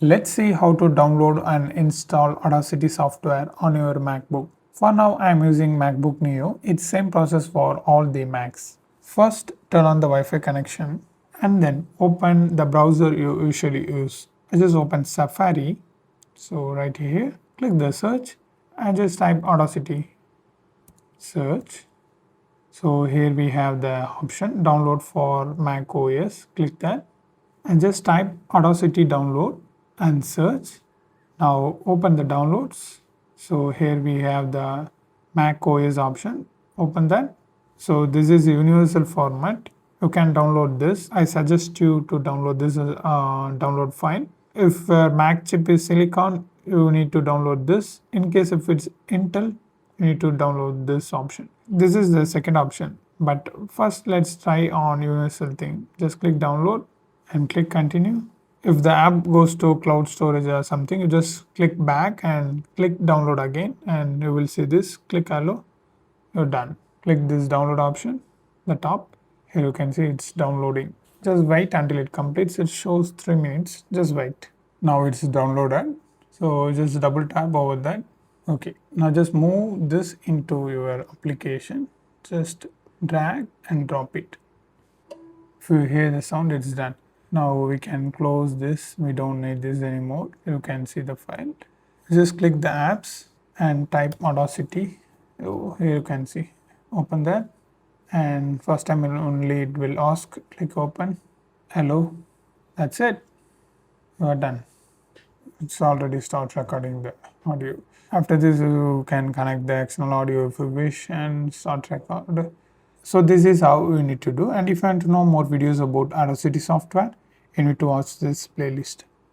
Let's see how to download and install Audacity software on your MacBook. For now, I am using MacBook Neo. It's same process for all the Macs. First, turn on the Wi-Fi connection and then open the browser you usually use. I just open Safari. So right here, click the search and just type Audacity. Search. So here we have the option download for Mac OS. Click that and just type Audacity download and search. Now open the downloads. So here we have the Mac OS option. Open that. So this is a universal format. You can download this. I suggest you to download this download file. If Mac chip is Silicon, you need to download this. In case if it's Intel, you need to download this option. This is the second option. But first let's try on universal thing. Just click download and click continue. If the app goes to cloud storage or something, you just click back and click download again and you will see this. Click allow. You're done. Click this download option, the top. Here you can see it's downloading. Just wait until it completes. It shows 3 minutes. Just wait. Now it's downloaded. So just double tap over that. Okay. Now just move this into your application. Just drag and drop it. If you hear the sound, it's done. Now we can close this. We don't need this anymore. You can see the file. Just click the apps and type Audacity. Oh, here you can see. Open that. And first time only it will ask. Click open. Hello. That's it. You are done. It's already start recording the audio. After this, you can connect the external audio if you wish and start record. So this is how you need to do. And if you want to know more videos about Audacity software, you need to watch this playlist.